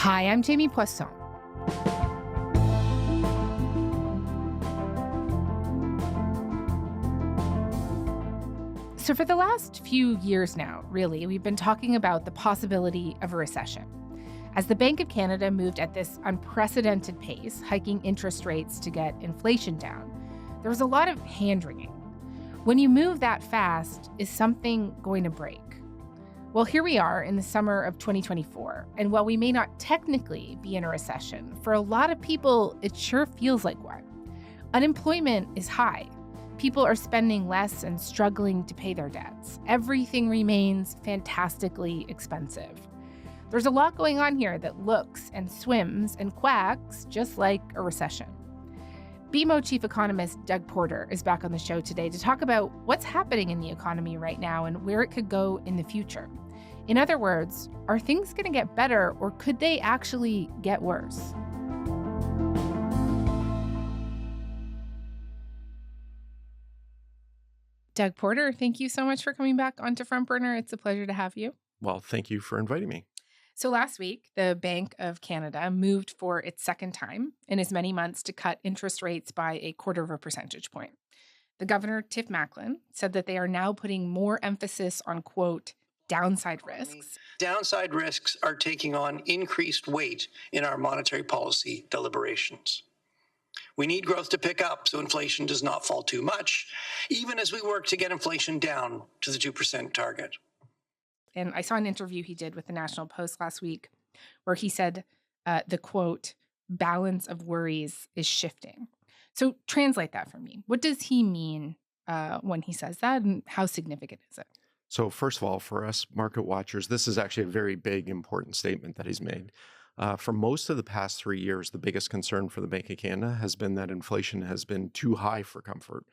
Hi, I'm Jamie Poisson. So for the last few years now, really, we've been talking about the possibility of a recession. As the Bank of Canada moved at this unprecedented pace, hiking interest rates to get inflation down, there was a lot of hand-wringing. When you move that fast, is something going to break? Well, here we are in the summer of 2024, and while we may not technically be in a recession, for a lot of people, it sure feels like one. Unemployment is high. People are spending less and struggling to pay their debts. Everything remains fantastically expensive. There's a lot going on here that looks and swims and quacks just like a recession. BMO chief economist Doug Porter is back on the show today to talk about what's happening in the economy right now and where it could go in the future. In other words, are things going to get better or could they actually get worse? Doug Porter, thank you so much for coming back onto Front Burner. It's a pleasure to have you. Well, thank you for inviting me. So last week, the Bank of Canada moved for its second time in as many months to cut interest rates by 0.25 percentage point. The governor, Tiff Macklem, said that they are now putting more emphasis on, quote, downside risks. Downside risks are taking on increased weight in our monetary policy deliberations. We need growth to pick up so inflation does not fall too much, even as we work to get inflation down to the 2% target. And I saw an interview he did with the National Post last week where he said the, quote, balance of worries is shifting. So translate that for me. What does he mean when he says that, and how significant is it? So first of all, for us market watchers, this is actually a very big, important statement that he's made. For most of the past 3 years, the biggest concern for the Bank of Canada has been that inflation has been too high for comfort,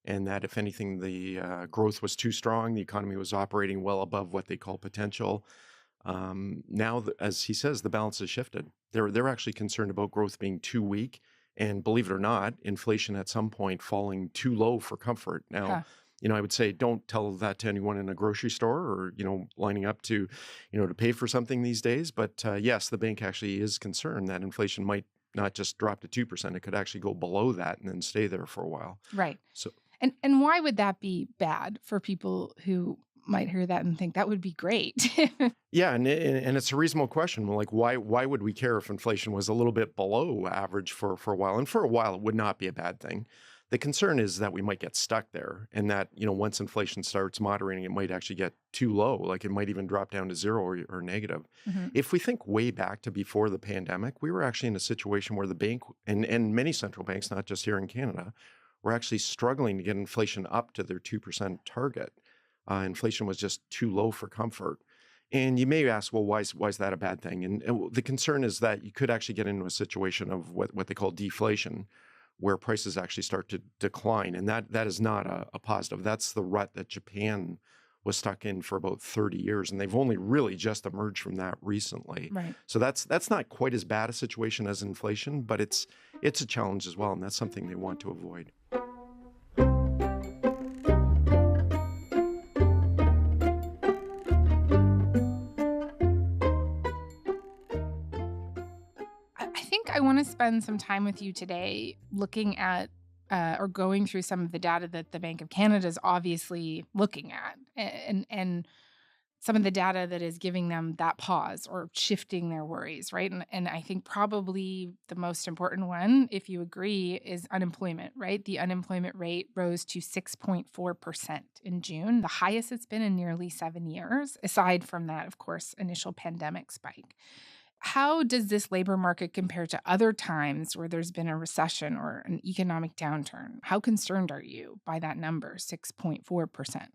and that if anything, the growth was too strong, the economy was operating well above what they call potential. Now, as he says, the balance has shifted. They're actually concerned about growth being too weak, and believe it or not, inflation at some point falling too low for comfort. Now, I would say don't tell that to anyone in a grocery store or, lining up to, to pay for something these days. But yes, the bank actually is concerned that inflation might not just drop to 2%. It could actually go below that and then stay there for a while. Right. So, and why would that be bad for people who might hear that and think that would be great? Yeah, and it's a reasonable question. Like, why would we care if inflation was a little bit below average for a while? And for a while, it would not be a bad thing. The concern is that we might get stuck there and that, once inflation starts moderating, it might actually get too low. Like it might even drop down to zero or negative. Mm-hmm. If we think way back to before the pandemic, we were actually in a situation where the bank and many central banks, not just here in Canada, were actually struggling to get inflation up to their 2% target. Inflation was just too low for comfort. And you may ask, well, why is that a bad thing? And the concern is that you could actually get into a situation of what they call deflation, where prices actually start to decline. And that is not a positive. That's the rut that Japan was stuck in for about 30 years. And they've only really just emerged from that recently. Right. So that's not quite as bad a situation as inflation, but it's a challenge as well. And that's something they want to avoid. I want to spend some time with you today looking at or going through some of the data that the Bank of Canada is obviously looking at and some of the data that is giving them that pause or shifting their worries, right? And I think probably the most important one, if you agree, is unemployment, right? The unemployment rate rose to 6.4% in June, the highest it's been in nearly 7 years, aside from that, of course, initial pandemic spike. How does this labor market compare to other times where there's been a recession or an economic downturn? How concerned are you by that number, 6.4%?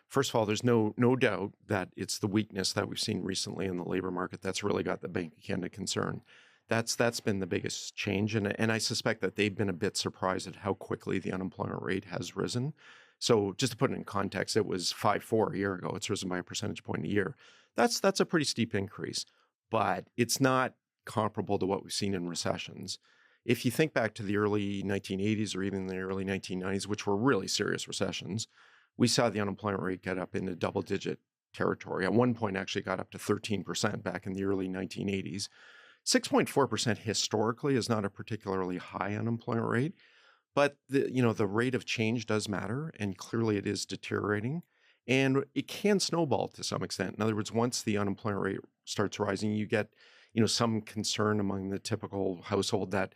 First of all, there's no doubt that it's the weakness that we've seen recently in the labor market that's really got the Bank of Canada concerned. That's been the biggest change, and I suspect that they've been a bit surprised at how quickly the unemployment rate has risen. So just to put it in context, it was 5.4 a year ago. It's risen by a percentage point a year. That's a pretty steep increase. But it's not comparable to what we've seen in recessions. If you think back to the early 1980s or even the early 1990s, which were really serious recessions, we saw the unemployment rate get up into double-digit territory. At one point, actually got up to 13% back in the early 1980s. 6.4% historically is not a particularly high unemployment rate, but the rate of change does matter, and clearly it is deteriorating. And it can snowball to some extent. In other words, once the unemployment rate starts rising, you get, some concern among the typical household that,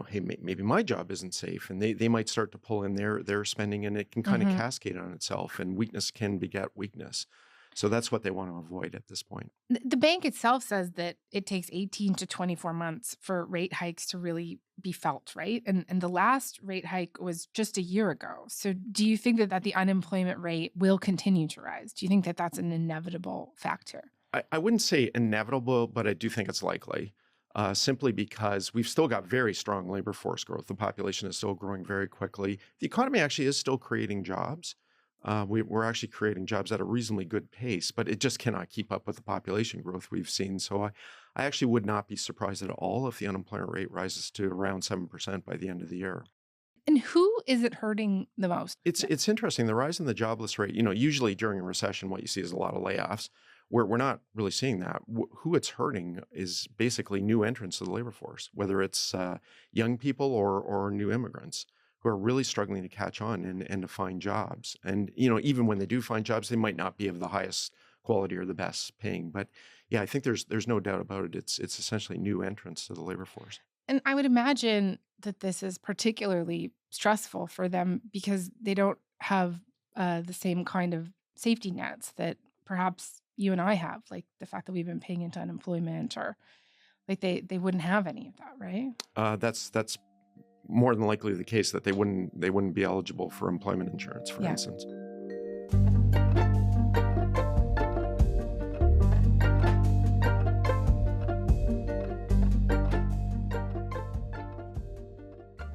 hey, maybe my job isn't safe, and they might start to pull in their spending, and it can kind of cascade on itself, and weakness can beget weakness. So that's what they want to avoid at this point. The bank itself says that it takes 18 to 24 months for rate hikes to really be felt, right? And the last rate hike was just a year ago. So do you think that the unemployment rate will continue to rise? Do you think that that's an inevitable factor? I wouldn't say inevitable, but I do think it's likely, simply because we've still got very strong labor force growth. The population is still growing very quickly. The economy actually is still creating jobs. We're actually creating jobs at a reasonably good pace, but it just cannot keep up with the population growth we've seen. So I actually would not be surprised at all if the unemployment rate rises to around 7% by the end of the year. And who is it hurting the most? It's interesting. The rise in the jobless rate, usually during a recession, what you see is a lot of layoffs. We're not really seeing that. Who it's hurting is basically new entrants to the labor force, whether it's young people or new immigrants who are really struggling to catch on and to find jobs. And, even when they do find jobs, they might not be of the highest quality or the best paying. But yeah, I think there's no doubt about it. It's essentially new entrants to the labor force. And I would imagine that this is particularly stressful for them because they don't have the same kind of safety nets that perhaps you and I have, like the fact that we've been paying into unemployment, or like they wouldn't have any of that, right? That's more than likely the case, that they wouldn't be eligible for employment insurance, for instance.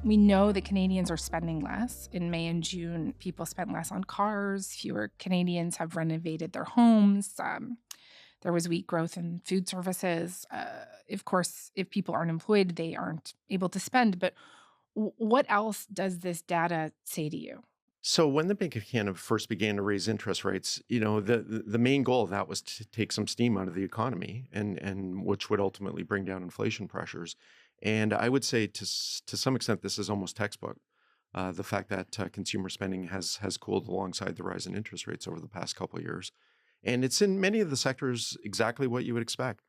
We know that Canadians are spending less. In May and June, people spent less on cars. Fewer Canadians have renovated their homes. There was weak growth in food services. Of course, if people aren't employed, they aren't able to spend. But what else does this data say to you? So when the Bank of Canada first began to raise interest rates, the main goal of that was to take some steam out of the economy, and which would ultimately bring down inflation pressures. And I would say to some extent, this is almost textbook. The fact that consumer spending has cooled alongside the rise in interest rates over the past couple of years. And it's in many of the sectors exactly what you would expect,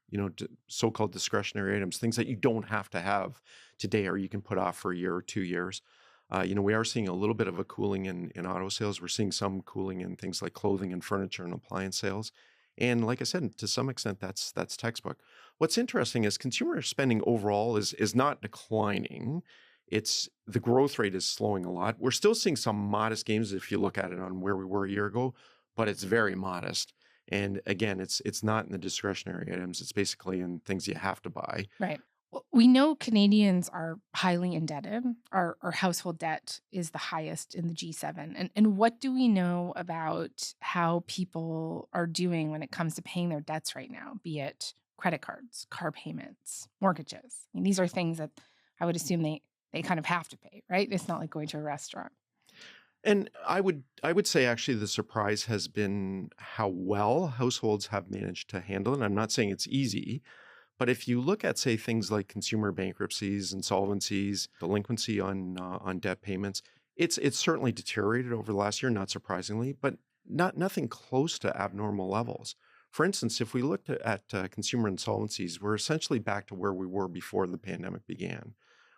so-called discretionary items, things that you don't have to have today or you can put off for a year or 2 years. We are seeing a little bit of a cooling in auto sales. We're seeing some cooling in things like clothing and furniture and appliance sales. And like I said, to some extent, that's textbook. What's interesting is consumer spending overall is not declining. It's the growth rate is slowing a lot. We're still seeing some modest gains if you look at it on where we were a year ago, but it's very modest. And again, it's not in the discretionary items. It's basically in things you have to buy. Right. Well, we know Canadians are highly indebted. Our household debt is the highest in the G7. And what do we know about how people are doing when it comes to paying their debts right now, be it credit cards, car payments, mortgages? I mean, these are things that I would assume they kind of have to pay, right? It's not like going to a restaurant. And I would say actually the surprise has been how well households have managed to handle it. I'm not saying it's easy, but if you look at, say, things like consumer bankruptcies, insolvencies, delinquency on debt payments, it's certainly deteriorated over the last year, not surprisingly, but nothing close to abnormal levels. For instance, if we looked at consumer insolvencies, we're essentially back to where we were before the pandemic began,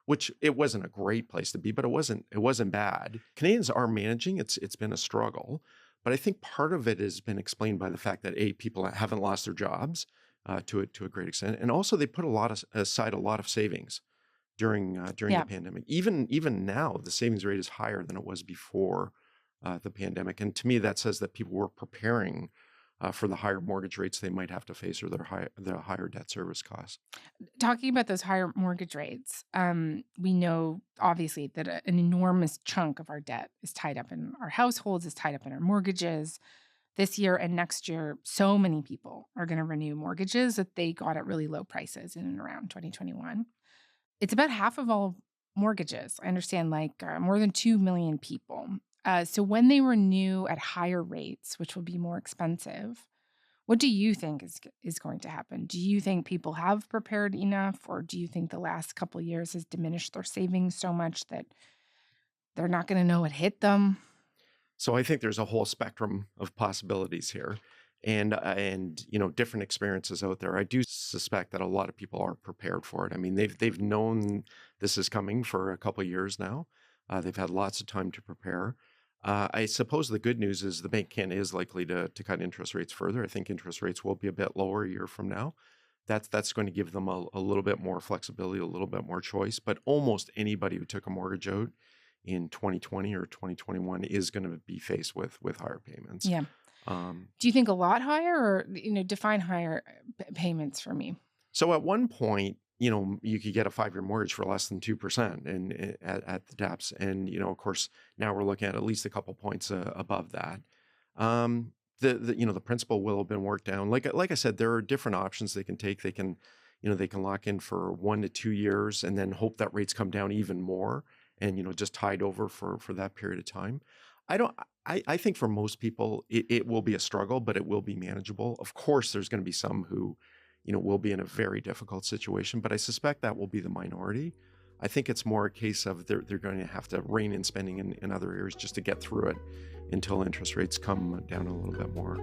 which it wasn't a great place to be, but it wasn't bad. Canadians are managing. It's been a struggle, but I think part of it has been explained by the fact that people haven't lost their jobs to a great extent, and also they put aside a lot of savings during the pandemic. Even now, the savings rate is higher than it was before the pandemic, and to me, that says that people were preparing for the higher mortgage rates they might have to face, or their higher debt service costs. Talking about those higher mortgage rates, we know obviously that an enormous chunk of our debt is tied up in our households, is tied up in our mortgages. This year and next year, so many people are going to renew mortgages that they got at really low prices in and around 2021. It's about half of all mortgages. I understand, more than 2 million people. So when they renew at higher rates, which will be more expensive, What do you think is going to happen? Do you think people have prepared enough, or do you think the last couple of years has diminished their savings so much that they're not going to know it hit them? So I think there's a whole spectrum of possibilities here, and different experiences out there. I do suspect that a lot of people are prepared for it. I mean, they've known this is coming for a couple of years now. They've had lots of time to prepare. I suppose the good news is the Bank of Canada is likely to cut interest rates further. I think interest rates will be a bit lower a year from now. That's going to give them a little bit more flexibility, a little bit more choice. But almost anybody who took a mortgage out in 2020 or 2021 is going to be faced with higher payments. Yeah. Do you think a lot higher, or define higher payments for me? So at one point, you could get a 5-year mortgage for less than 2% and at the depths. And, of course, now we're looking at least a couple points above that. The principal will have been worked down. Like I said, there are different options they can take. They can lock in for 1 to 2 years and then hope that rates come down even more and, just tide over for that period of time. I think for most people, it will be a struggle, but it will be manageable. Of course, there's going to be some who, will be in a very difficult situation, but I suspect that will be the minority. I think it's more a case of they're going to have to rein in spending in other areas just to get through it until interest rates come down a little bit more.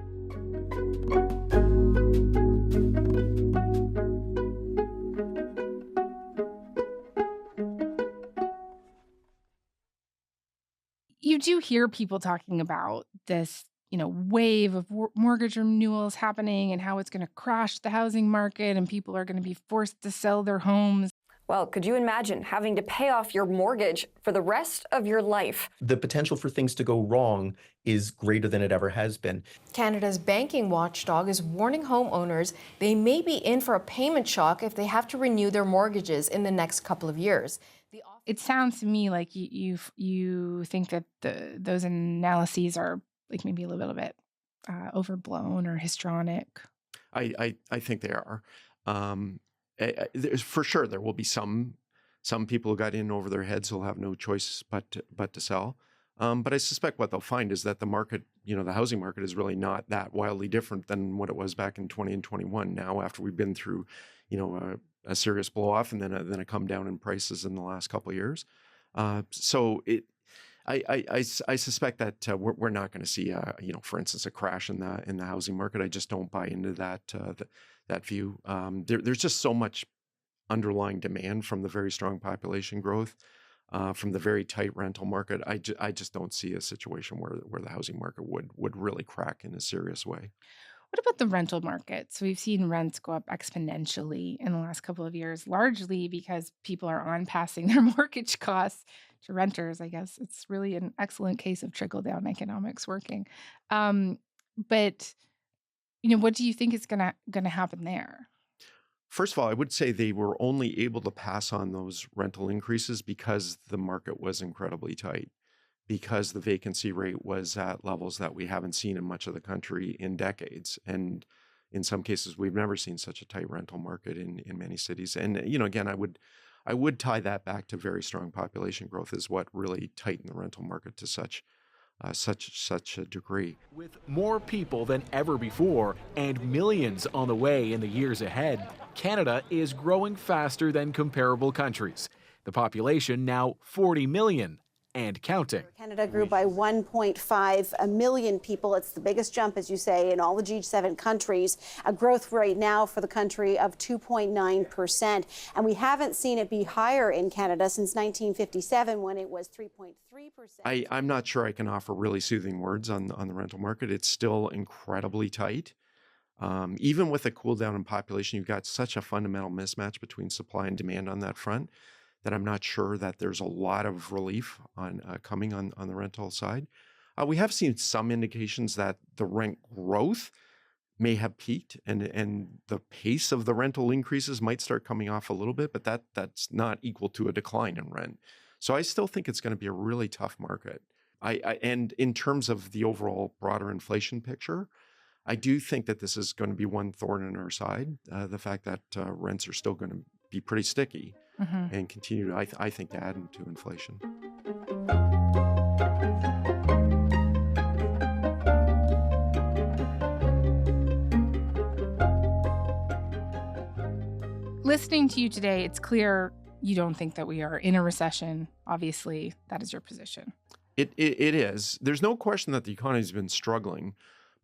You do hear people talking about this, wave of mortgage renewals happening and how it's going to crash the housing market and people are going to be forced to sell their homes. Well, could you imagine having to pay off your mortgage for the rest of your life? The potential for things to go wrong is greater than it ever has been. Canada's banking watchdog is warning homeowners they may be in for a payment shock if they have to renew their mortgages in the next couple of years. It sounds to me like you think that those analyses are like maybe a little bit overblown or histrionic. I think they are. For sure, there will be some people who got in over their heads who'll have no choice but to sell. But I suspect what they'll find is that the market, the housing market is really not that wildly different than what it was back in 20 and 21. Now, after we've been through, a serious blow off and then a come down in prices in the last couple of years. I suspect that we're not going to see, for instance, a crash in the housing market. I just don't buy into that view. There's just so much underlying demand from the very strong population growth, from the very tight rental market. I just don't see a situation where the housing market would really crack in a serious way. What about the rental market? So we've seen rents go up exponentially in the last couple of years, largely because people are on passing their mortgage costs to renters. I guess it's really an excellent case of trickle-down economics working. But what do you think is gonna happen there? First of all, I would say they were only able to pass on those rental increases because the market was incredibly tight, because the vacancy rate was at levels that we haven't seen in much of the country in decades. And in some cases, we've never seen such a tight rental market in many cities. And, again, I would tie that back to very strong population growth is what really tightened the rental market to such a degree. With more people than ever before and millions on the way in the years ahead, Canada is growing faster than comparable countries. The population now 40 million. And counting. Canada grew by 1.5 million people. It's the biggest jump, as you say, in all the G7 countries. A growth rate now for the country of 2.9%. And we haven't seen it be higher in Canada since 1957 when it was 3.3%. I'm not sure I can offer really soothing words on the rental market. It's still incredibly tight. Even with a cool down in population, you've got such a fundamental mismatch between supply and demand on that front that I'm not sure that there's a lot of relief on coming on the rental side. We have seen some indications that the rent growth may have peaked and the pace of the rental increases might start coming off a little bit, but that's not equal to a decline in rent. So I still think it's going to be a really tough market. And in terms of the overall broader inflation picture, I do think that this is going to be one thorn in our side, the fact that rents are still going to be pretty sticky. Mm-hmm. And continue, I think, to add into inflation. listening to you today, it's clear you don't think that we are in a recession. Obviously, that is your position. It is. There's no question that the economy's been struggling,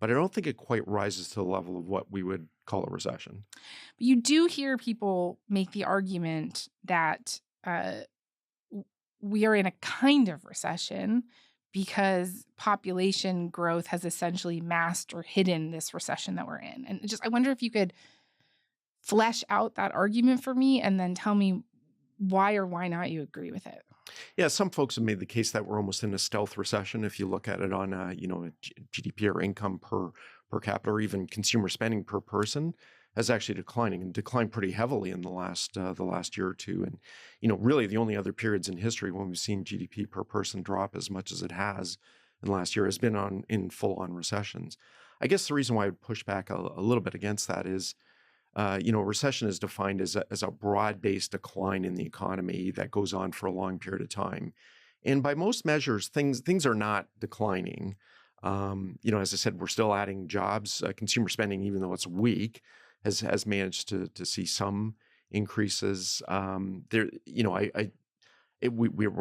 but I don't think it quite rises to the level of what we would call a recession. But you do hear people make the argument that we are in a kind of recession because population growth has essentially masked or hidden this recession that we're in. And I wonder if you could flesh out that argument for me and then tell me why or why not you agree with it. Yeah, some folks have made the case that we're almost in a stealth recession if you look at it on a GDP or income per capita, or even consumer spending per person is actually declining and declined pretty heavily in the last year or two. And really the only other periods in history when we've seen GDP per person drop as much as it has in the last year has been in full-on recessions. I guess the reason why I would push back a little bit against that is recession is defined as a broad-based decline in the economy that goes on for a long period of time. And by most measures, things are not declining. As I said, we're still adding jobs. Consumer spending, even though it's weak, has managed to see some increases. We're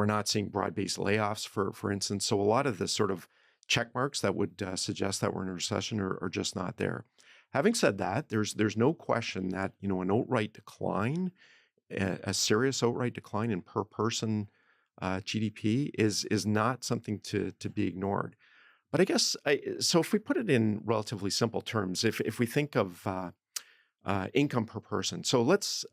not seeing broad-based layoffs, for instance. So a lot of the sort of check marks that would suggest that we're in a recession are just not there. Having said that, there's no question that an outright decline, a serious outright decline in per person GDP is not something to be ignored. But I guess so if we put it in relatively simple terms, if we think of income per person, so let's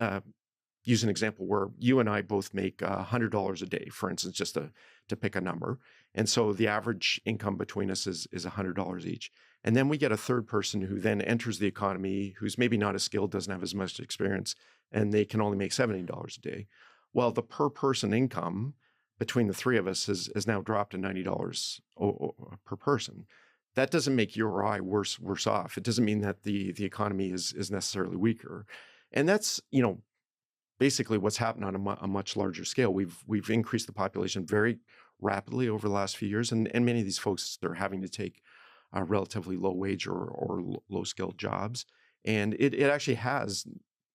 use an example where you and I both make $100 a day, for instance, just to pick a number. And so the average income between us is $100 each. And then we get a third person who then enters the economy, who's maybe not as skilled, doesn't have as much experience, and they can only make $70 a day. Well, the per person income between the three of us has now dropped to $90 per person. That doesn't make you or I worse off. It doesn't mean that the economy is necessarily weaker. And that's, basically what's happened on a much larger scale. We've increased the population very rapidly over the last few years, and many of these folks, they're having to take relatively low wage or low skilled jobs. And it actually has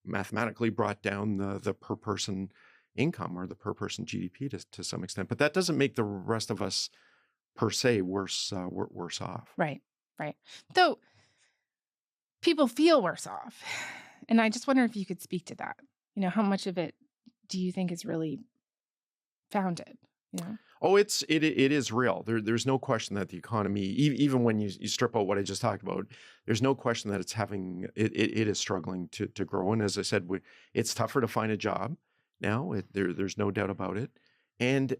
mathematically brought down the per person income or the per person GDP to some extent. But that doesn't make the rest of us per se worse off. Right. Though people feel worse off. And I just wonder if you could speak to that. How much of it do you think is really founded? Oh, it is real. There's no question that the economy, even when you strip out what I just talked about, there's no question that it is struggling to grow. And as I said, it's tougher to find a job now. There's no doubt about it. And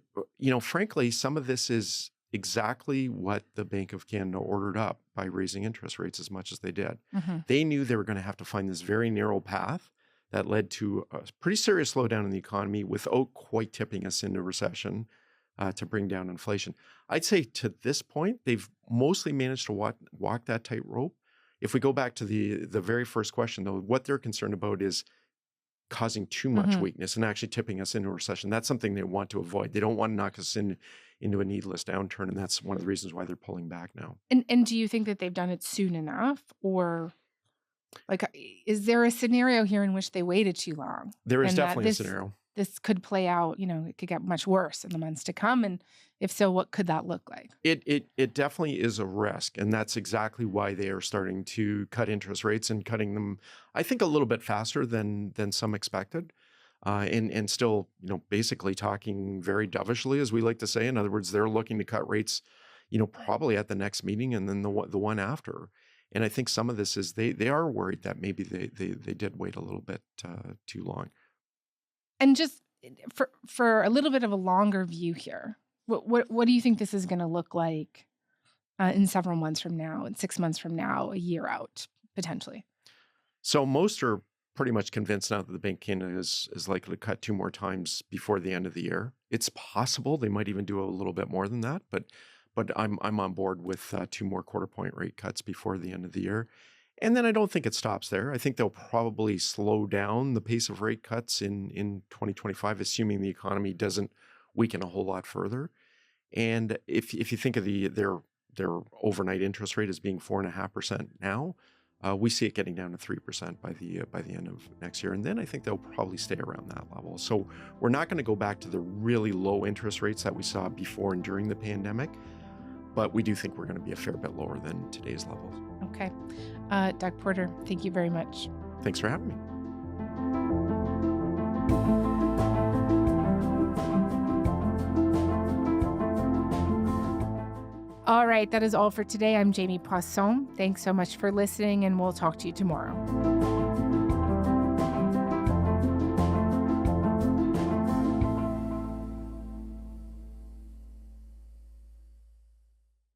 frankly, some of this is exactly what the Bank of Canada ordered up by raising interest rates as much as they did. Mm-hmm. They knew they were going to have to find this very narrow path that led to a pretty serious slowdown in the economy without quite tipping us into recession to bring down inflation. I'd say to this point, they've mostly managed to walk that tightrope. If we go back to the very first question, though, what they're concerned about is causing too much weakness and actually tipping us into a recession. That's something they want to avoid. They don't want to knock us into a needless downturn, and that's one of the reasons why they're pulling back now. And do you think that they've done it soon enough, or is there a scenario here in which they waited too long? There is definitely a scenario. This could play out, it could get much worse in the months to come. And if so, what could that look like? It definitely is a risk. And that's exactly why they are starting to cut interest rates and cutting them, I think, a little bit faster than some expected. And still, basically talking very dovishly, as we like to say. In other words, they're looking to cut rates, probably at the next meeting and then the one after. And I think some of this is they are worried that maybe they did wait a little bit too long. And just for a little bit of a longer view here, what do you think this is going to look like in several months from now, in 6 months from now, a year out, potentially? So most are pretty much convinced now that the Bank of Canada is likely to cut 2 more times before the end of the year. It's possible they might even do a little bit more than that, but I'm on board with 2 more quarter-point rate cuts before the end of the year. And then I don't think it stops there. I think they'll probably slow down the pace of rate cuts in 2025, assuming the economy doesn't weaken a whole lot further. And if you think of their overnight interest rate as being 4.5% now, We see it getting down to 3% by the end of next year, and then I think they'll probably stay around that level. So we're not going to go back to the really low interest rates that we saw before and during the pandemic, but we do think we're going to be a fair bit lower than today's levels. Okay. Doug Porter, thank you very much. Thanks for having me. All right, that is all for today. I'm Jamie Poisson. Thanks so much for listening, and we'll talk to you tomorrow.